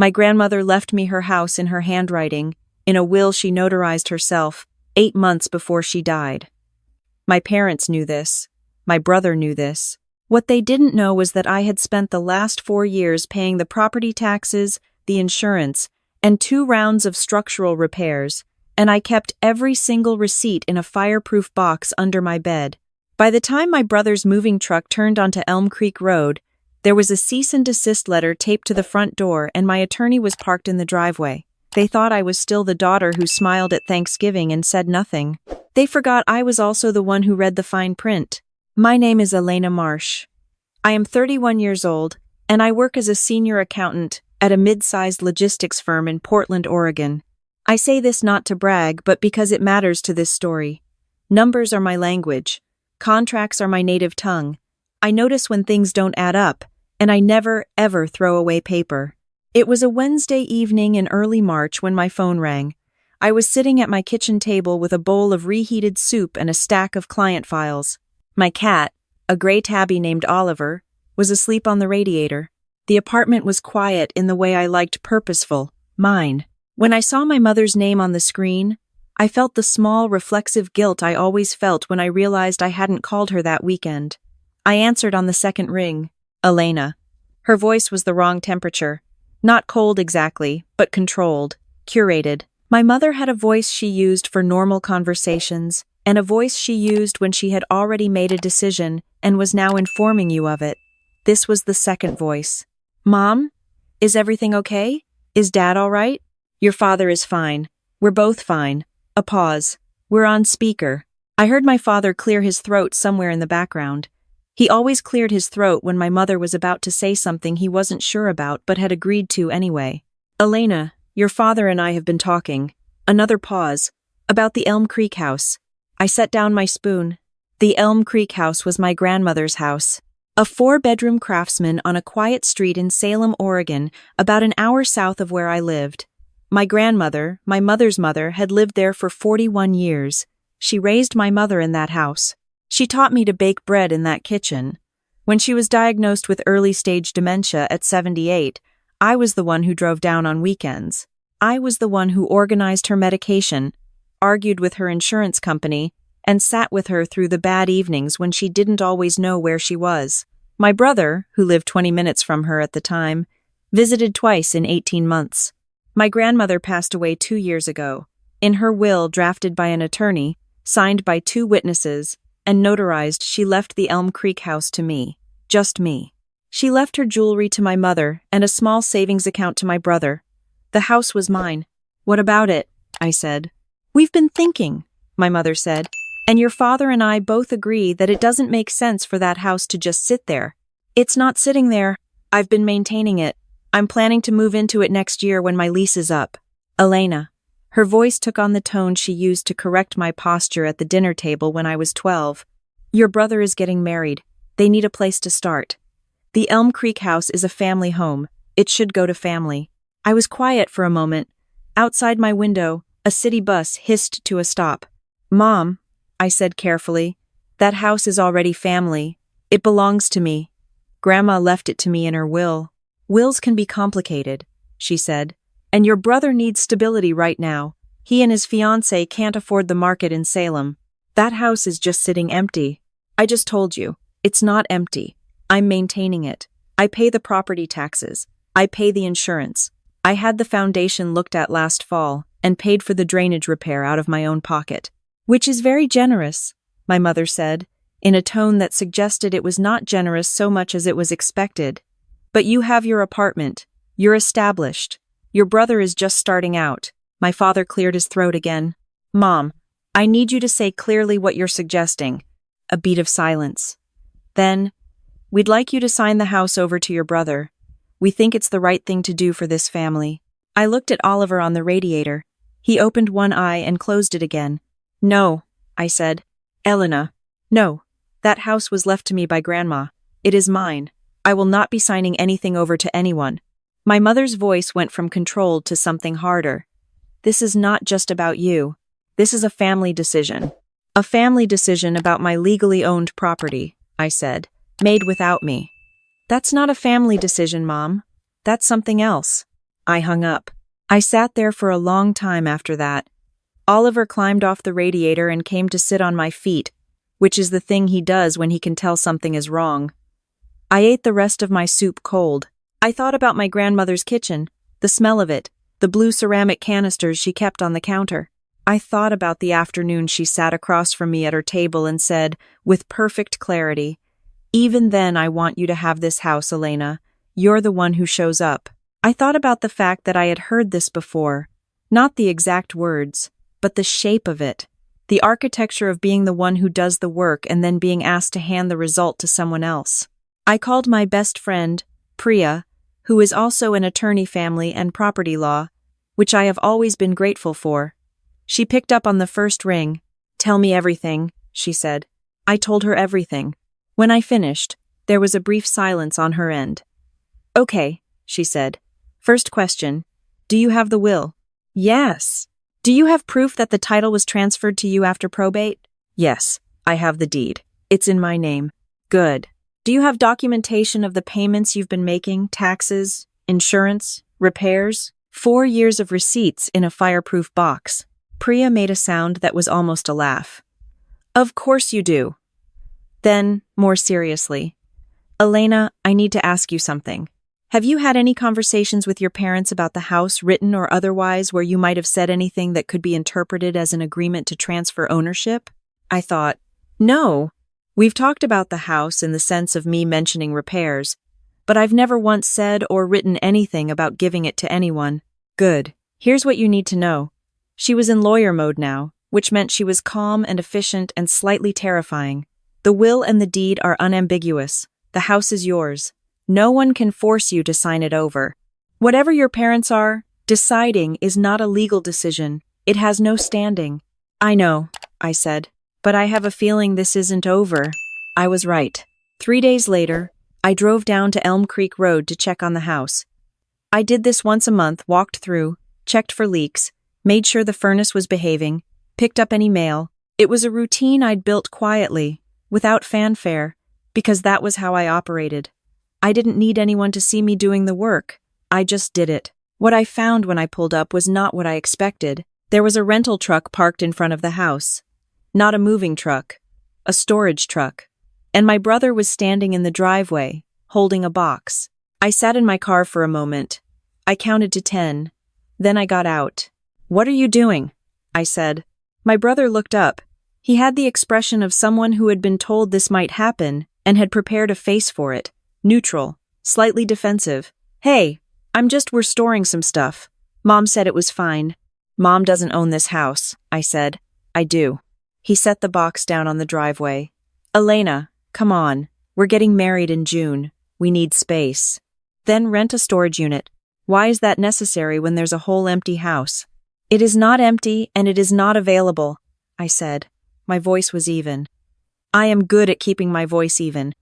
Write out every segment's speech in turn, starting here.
My grandmother left me her house in her handwriting, in a will she notarized herself, 8 months before she died. My parents knew this. My brother knew this. What they didn't know was that I had spent the last 4 years paying the property taxes, the insurance, and 2 rounds of structural repairs, and I kept every single receipt in a fireproof box under my bed. By the time my brother's moving truck turned onto Elm Creek Road, there was a cease and desist letter taped to the front door, and my attorney was parked in the driveway. They thought I was still the daughter who smiled at Thanksgiving and said nothing. They forgot I was also the one who read the fine print. My name is Elena Marsh. I am 31 years old, and I work as a senior accountant at a mid-sized logistics firm in Portland, Oregon. I say this not to brag, but because it matters to this story. Numbers are my language. Contracts are my native tongue. I notice when things don't add up, and I never, ever throw away paper. It was a Wednesday evening in early March when my phone rang. I was sitting at my kitchen table with a bowl of reheated soup and a stack of client files. My cat, a gray tabby named Oliver, was asleep on the radiator. The apartment was quiet in the way I liked, purposeful, mine. When I saw my mother's name on the screen, I felt the small, reflexive guilt I always felt when I realized I hadn't called her that weekend. I answered on the second ring. Elena. Her voice was the wrong temperature. Not cold exactly, but controlled, curated. My mother had a voice she used for normal conversations, and a voice she used when she had already made a decision and was now informing you of it. This was the second voice. Mom? Is everything okay? Is Dad all right? Your father is fine. We're both fine. A pause. We're on speaker. I heard my father clear his throat somewhere in the background. He always cleared his throat when my mother was about to say something he wasn't sure about but had agreed to anyway. Elena, your father and I have been talking. Another pause. About the Elm Creek house. I set down my spoon. The Elm Creek house was my grandmother's house. A 4-bedroom craftsman on a quiet street in Salem, Oregon, about an hour south of where I lived. My grandmother, my mother's mother, had lived there for 41 years. She raised my mother in that house. She taught me to bake bread in that kitchen. When she was diagnosed with early-stage dementia at 78, I was the one who drove down on weekends. I was the one who organized her medication, argued with her insurance company, and sat with her through the bad evenings when she didn't always know where she was. My brother, who lived 20 minutes from her at the time, visited twice in 18 months. My grandmother passed away 2 years ago. In her will, drafted by an attorney, signed by 2 witnesses, and notarized, she left the Elm Creek house to me. Just me. She left her jewelry to my mother and a small savings account to my brother. The house was mine. What about it? I said. We've been thinking, my mother said, and your father and I both agree that it doesn't make sense for that house to just sit there. It's not sitting there. I've been maintaining it. I'm planning to move into it next year when my lease is up. Elena. Her voice took on the tone she used to correct my posture at the dinner table when I was 12. Your brother is getting married. They need a place to start. The Elm Creek house is a family home. It should go to family. I was quiet for a moment. Outside my window, a city bus hissed to a stop. Mom, I said carefully, that house is already family. It belongs to me. Grandma left it to me in her will. Wills can be complicated, she said. And your brother needs stability right now. He and his fiancée can't afford the market in Salem. That house is just sitting empty. I just told you, it's not empty. I'm maintaining it. I pay the property taxes. I pay the insurance. I had the foundation looked at last fall and paid for the drainage repair out of my own pocket. Which is very generous, my mother said, in a tone that suggested it was not generous so much as it was expected. But you have your apartment. You're established. Your brother is just starting out. My father cleared his throat again. Mom, I need you to say clearly what you're suggesting. A beat of silence. Then, we'd like you to sign the house over to your brother. We think it's the right thing to do for this family. I looked at Oliver on the radiator. He opened one eye and closed it again. No, I said. Elena. No, that house was left to me by Grandma. It is mine. I will not be signing anything over to anyone. My mother's voice went from controlled to something harder. This is not just about you. This is a family decision. A family decision about my legally owned property, I said, made without me. That's not a family decision, Mom. That's something else. I hung up. I sat there for a long time after that. Oliver climbed off the radiator and came to sit on my feet, which is the thing he does when he can tell something is wrong. I ate the rest of my soup cold. I thought about my grandmother's kitchen, the smell of it, the blue ceramic canisters she kept on the counter. I thought about the afternoon she sat across from me at her table and said, with perfect clarity, "Even then I want you to have this house, Elena. You're the one who shows up." I thought about the fact that I had heard this before, not the exact words, but the shape of it, the architecture of being the one who does the work and then being asked to hand the result to someone else. I called my best friend, Priya, who is also an attorney family and property law, which I have always been grateful for. She picked up on the first ring. "Tell me everything," she said. I told her everything. When I finished, there was a brief silence on her end. "Okay," she said. "First question. Do you have the will?" "Yes." "Do you have proof that the title was transferred to you after probate?" "Yes, I have the deed. It's in my name." "Good. Do you have documentation of the payments you've been making, taxes, insurance, repairs?" 4 years of receipts in a fireproof box. Priya made a sound that was almost a laugh. "Of course you do." Then, more seriously, "Elena, I need to ask you something. Have you had any conversations with your parents about the house, written or otherwise, where you might have said anything that could be interpreted as an agreement to transfer ownership?" I thought, "No. We've talked about the house in the sense of me mentioning repairs, but I've never once said or written anything about giving it to anyone." "Good. Here's what you need to know." She was in lawyer mode now, which meant she was calm and efficient and slightly terrifying. "The will and the deed are unambiguous. The house is yours. No one can force you to sign it over. Whatever your parents are deciding is not a legal decision. It has no standing." "I know," I said, "but I have a feeling this isn't over." I was right. 3 days later, I drove down to Elm Creek Road to check on the house. I did this once a month, walked through, checked for leaks, made sure the furnace was behaving, picked up any mail. It was a routine I'd built quietly, without fanfare, because that was how I operated. I didn't need anyone to see me doing the work. I just did it. What I found when I pulled up was not what I expected. There was a rental truck parked in front of the house. Not a moving truck, a storage truck. And my brother was standing in the driveway, holding a box. I sat in my car for a moment. I counted to 10. Then I got out. "What are you doing?" I said. My brother looked up. He had the expression of someone who had been told this might happen and had prepared a face for it. Neutral, slightly defensive. "Hey, we're storing some stuff. Mom said it was fine." "Mom doesn't own this house," I said. "I do." He set the box down on the driveway. "Elena, come on. We're getting married in June. We need space." "Then rent a storage unit. Why is that necessary when there's a whole empty house?" "It is not empty and it is not available," I said. My voice was even. I am good at keeping my voice even.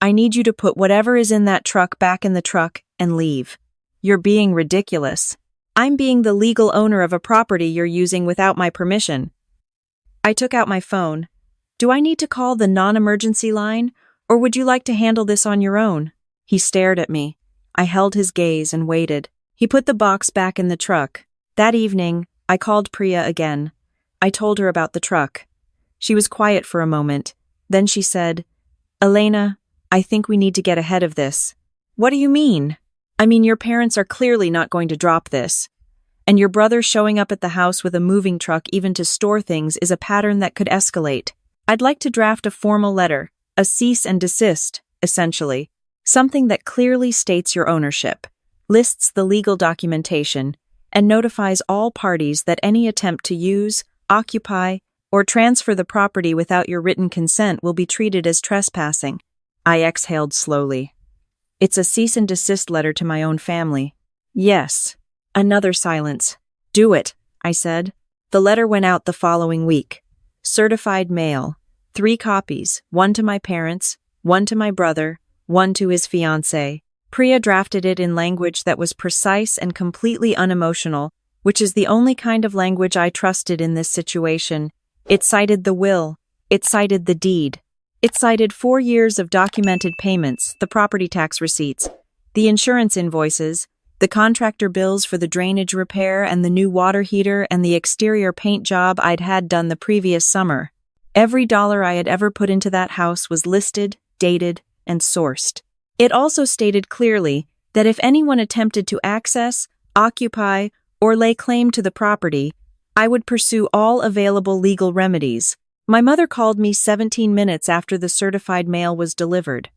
"I need you to put whatever is in that truck back in the truck and leave." "You're being ridiculous." "I'm being the legal owner of a property you're using without my permission." I took out my phone. "Do I need to call the non-emergency line, or would you like to handle this on your own?" He stared at me. I held his gaze and waited. He put the box back in the truck. That evening, I called Priya again. I told her about the truck. She was quiet for a moment. Then she said, "Elena, I think we need to get ahead of this." "What do you mean?" "I mean, your parents are clearly not going to drop this. And your brother showing up at the house with a moving truck even to store things is a pattern that could escalate. I'd like to draft a formal letter, a cease and desist, essentially. Something that clearly states your ownership, lists the legal documentation, and notifies all parties that any attempt to use, occupy, or transfer the property without your written consent will be treated as trespassing." I exhaled slowly. "It's a cease and desist letter to my own family." "Yes." Another silence. "Do it," I said. The letter went out the following week. Certified mail. 3 copies, 1 to my parents, 1 to my brother, 1 to his fiancée. Priya drafted it in language that was precise and completely unemotional, which is the only kind of language I trusted in this situation. It cited the will. It cited the deed. It cited 4 years of documented payments, the property tax receipts, the insurance invoices, The contractor bills for the drainage repair and the new water heater and the exterior paint job I'd had done the previous summer. Every dollar I had ever put into that house was listed, dated, and sourced. It also stated clearly that if anyone attempted to access, occupy, or lay claim to the property, I would pursue all available legal remedies. My mother called me 17 minutes after the certified mail was delivered.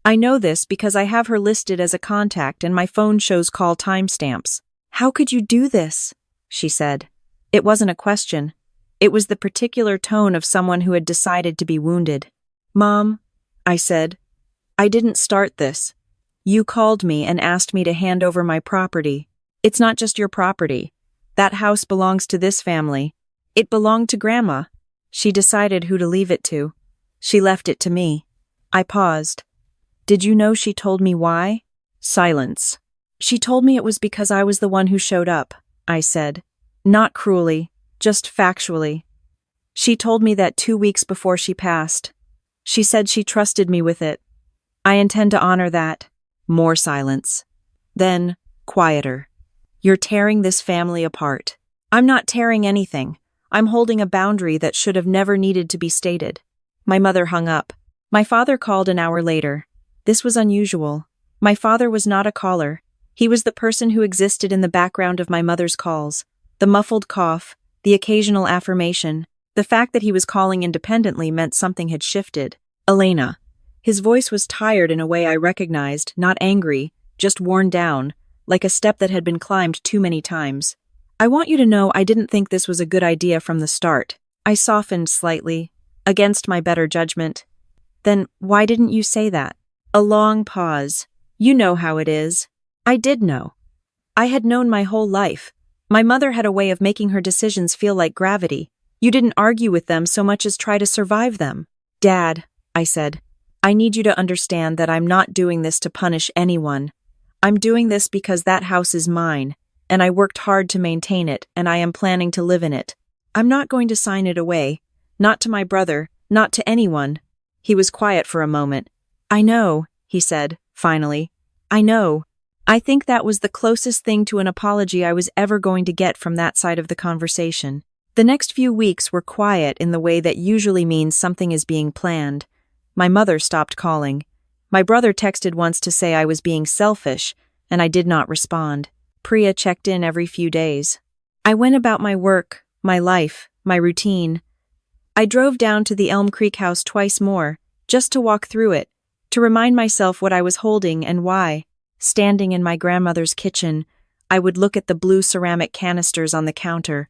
I know this because I have her listed as a contact and my phone shows call timestamps. "How could you do this?" she said. It wasn't a question. It was the particular tone of someone who had decided to be wounded. "Mom," I said, "I didn't start this. You called me and asked me to hand over my property. It's not just your property. That house belongs to this family. It belonged to Grandma. She decided who to leave it to. She left it to me." I paused. "Did you know she told me why?" Silence. "She told me it was because I was the one who showed up," I said. "Not cruelly, just factually. She told me that 2 weeks before she passed. She said she trusted me with it. I intend to honor that." More silence. Then, quieter. "You're tearing this family apart." "I'm not tearing anything. I'm holding a boundary that should have never needed to be stated." My mother hung up. My father called an hour later. This was unusual. My father was not a caller. He was the person who existed in the background of my mother's calls. The muffled cough, the occasional affirmation, the fact that he was calling independently meant something had shifted. "Elena." His voice was tired in a way I recognized, not angry, just worn down, like a step that had been climbed too many times. "I want you to know I didn't think this was a good idea from the start." I softened slightly, against my better judgment. "Then why didn't you say that?" A long pause. "You know how it is." I did know. I had known my whole life. My mother had a way of making her decisions feel like gravity. You didn't argue with them so much as try to survive them. "Dad," I said, "I need you to understand that I'm not doing this to punish anyone. I'm doing this because that house is mine, and I worked hard to maintain it, and I am planning to live in it. I'm not going to sign it away. Not to my brother, not to anyone." He was quiet for a moment. "I know," he said, finally. "I know." I think that was the closest thing to an apology I was ever going to get from that side of the conversation. The next few weeks were quiet in the way that usually means something is being planned. My mother stopped calling. My brother texted once to say I was being selfish, and I did not respond. Priya checked in every few days. I went about my work, my life, my routine. I drove down to the Elm Creek house twice more, just to walk through it, to remind myself what I was holding and why. Standing in my grandmother's kitchen, I would look at the blue ceramic canisters on the counter.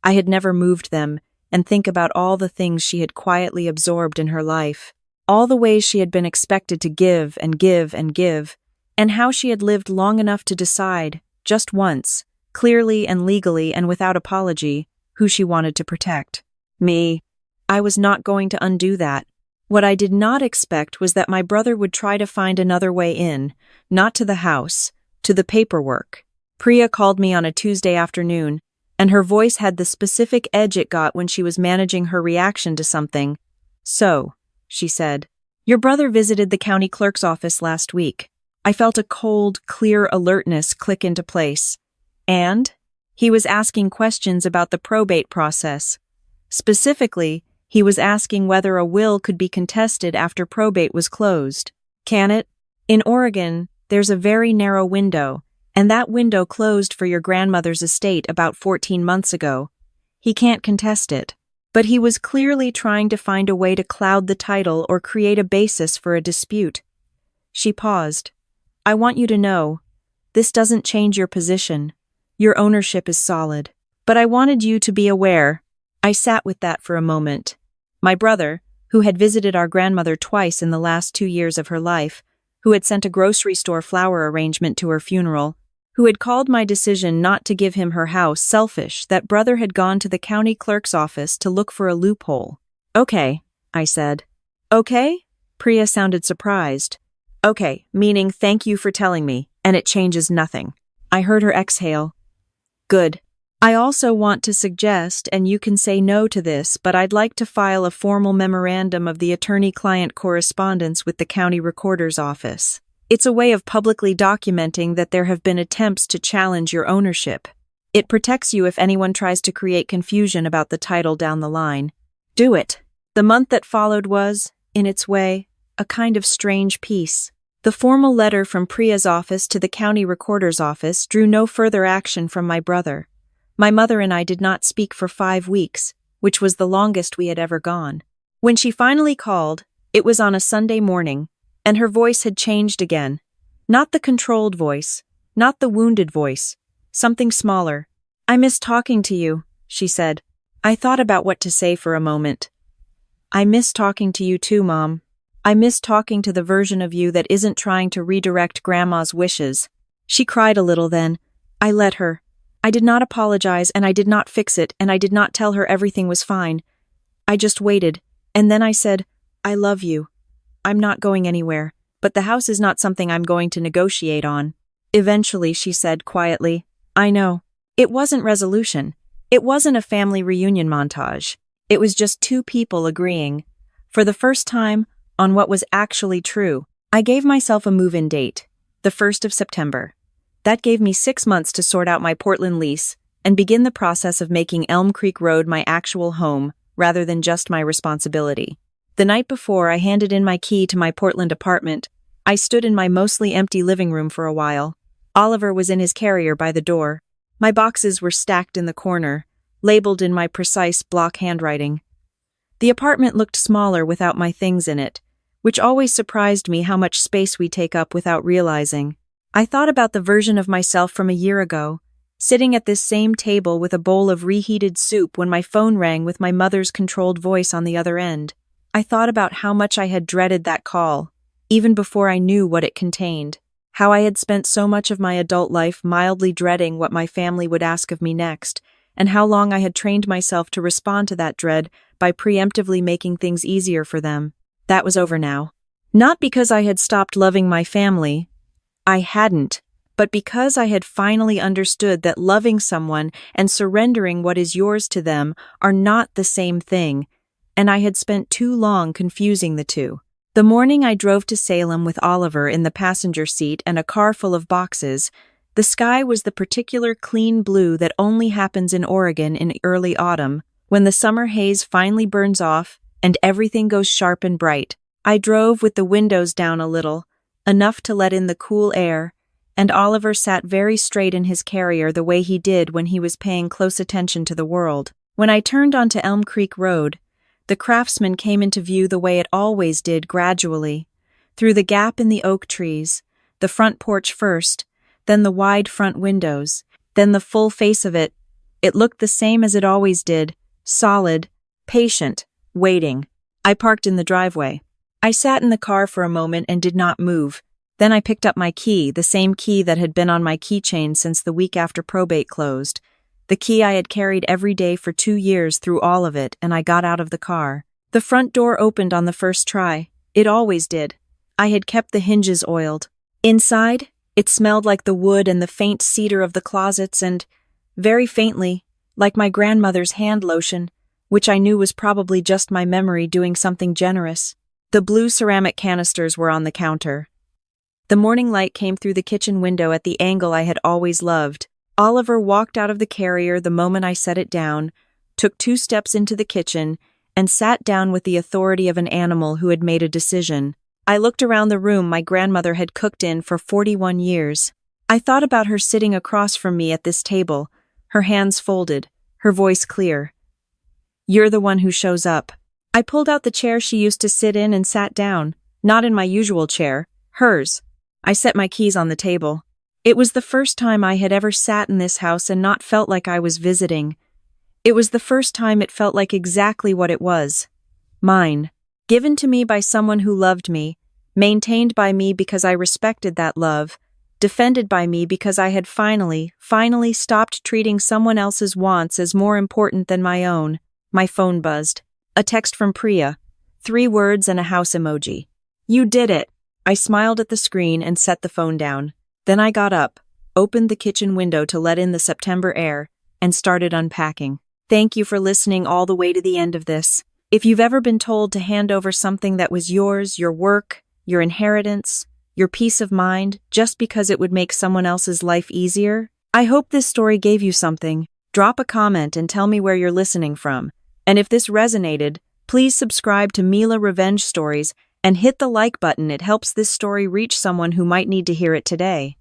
I had never moved them, and think about all the things she had quietly absorbed in her life, all the ways she had been expected to give and give and give, and how she had lived long enough to decide, just once, clearly and legally and without apology, who she wanted to protect. Me. I was not going to undo that. What I did not expect was that my brother would try to find another way in, not to the house, to the paperwork. Priya called me on a Tuesday afternoon, and her voice had the specific edge it got when she was managing her reaction to something. "So," she said, "your brother visited the county clerk's office last week." I felt a cold, clear alertness click into place. "And?" He was asking questions about the probate process. Specifically, he was asking whether a will could be contested after probate was closed. "Can it?" In Oregon, there's a very narrow window, and that window closed for your grandmother's estate about 14 months ago. He can't contest it. But he was clearly trying to find a way to cloud the title or create a basis for a dispute. She paused. "I want you to know, this doesn't change your position. Your ownership is solid. But I wanted you to be aware." I sat with that for a moment. My brother, who had visited our grandmother twice in the last 2 years of her life, who had sent a grocery store flower arrangement to her funeral, who had called my decision not to give him her house selfish, that brother had gone to the county clerk's office to look for a loophole. "Okay," I said. "Okay?" Priya sounded surprised. "Okay, meaning thank you for telling me, and it changes nothing." I heard her exhale. "Good. I also want to suggest, and you can say no to this, but I'd like to file a formal memorandum of the attorney-client correspondence with the county recorder's office." It's a way of publicly documenting that there have been attempts to challenge your ownership. It protects you if anyone tries to create confusion about the title down the line. Do it. The month that followed was, in its way, a kind of strange peace. The formal letter from Priya's office to the county recorder's office drew no further action from my brother. My mother and I did not speak for 5 weeks, which was the longest we had ever gone. When she finally called, it was on a Sunday morning, and her voice had changed again. Not the controlled voice, not the wounded voice, something smaller. "I miss talking to you," she said. I thought about what to say for a moment. "I miss talking to you too, Mom. I miss talking to the version of you that isn't trying to redirect Grandma's wishes." She cried a little then. I let her. I did not apologize, and I did not fix it, and I did not tell her everything was fine. I just waited, and then I said, "I love you. I'm not going anywhere, but the house is not something I'm going to negotiate on." Eventually, she said quietly, "I know." It wasn't resolution. It wasn't a family reunion montage. It was just two people agreeing, for the first time, on what was actually true. I gave myself a move-in date, the 1st of September. That gave me 6 months to sort out my Portland lease and begin the process of making Elm Creek Road my actual home rather than just my responsibility. The night before I handed in my key to my Portland apartment, I stood in my mostly empty living room for a while. Oliver was in his carrier by the door. My boxes were stacked in the corner, labeled in my precise block handwriting. The apartment looked smaller without my things in it, which always surprised me how much space we take up without realizing. I thought about the version of myself from a year ago, sitting at this same table with a bowl of reheated soup when my phone rang with my mother's controlled voice on the other end. I thought about how much I had dreaded that call, even before I knew what it contained. How I had spent so much of my adult life mildly dreading what my family would ask of me next, and how long I had trained myself to respond to that dread by preemptively making things easier for them. That was over now. Not because I had stopped loving my family. I hadn't, but because I had finally understood that loving someone and surrendering what is yours to them are not the same thing, and I had spent too long confusing the two. The morning I drove to Salem with Oliver in the passenger seat and a car full of boxes, the sky was the particular clean blue that only happens in Oregon in early autumn, when the summer haze finally burns off and everything goes sharp and bright. I drove with the windows down a little, enough to let in the cool air, and Oliver sat very straight in his carrier the way he did when he was paying close attention to the world. When I turned onto Elm Creek Road, the Craftsman came into view the way it always did, gradually, through the gap in the oak trees, the front porch first, then the wide front windows, then the full face of it. It looked the same as it always did, solid, patient, waiting. I parked in the driveway. I sat in the car for a moment and did not move. Then I picked up my key, the same key that had been on my keychain since the week after probate closed. The key I had carried every day for 2 years through all of it, and I got out of the car. The front door opened on the first try. It always did. I had kept the hinges oiled. Inside, it smelled like the wood and the faint cedar of the closets and, very faintly, like my grandmother's hand lotion, which I knew was probably just my memory doing something generous. The blue ceramic canisters were on the counter. The morning light came through the kitchen window at the angle I had always loved. Oliver walked out of the carrier the moment I set it down, took 2 steps into the kitchen, and sat down with the authority of an animal who had made a decision. I looked around the room my grandmother had cooked in for 41 years. I thought about her sitting across from me at this table, her hands folded, her voice clear. "You're the one who shows up." I pulled out the chair she used to sit in and sat down, not in my usual chair, hers. I set my keys on the table. It was the first time I had ever sat in this house and not felt like I was visiting. It was the first time it felt like exactly what it was. Mine. Given to me by someone who loved me, maintained by me because I respected that love, defended by me because I had finally stopped treating someone else's wants as more important than my own. My phone buzzed. A text from Priya. 3 words and a house emoji. "You did it." I smiled at the screen and set the phone down. Then I got up, opened the kitchen window to let in the September air, and started unpacking. Thank you for listening all the way to the end of this. If you've ever been told to hand over something that was yours, your work, your inheritance, your peace of mind, just because it would make someone else's life easier? I hope this story gave you something. Drop a comment and tell me where you're listening from. And if this resonated, please subscribe to Mila Revenge Stories and hit the like button. It helps this story reach someone who might need to hear it today.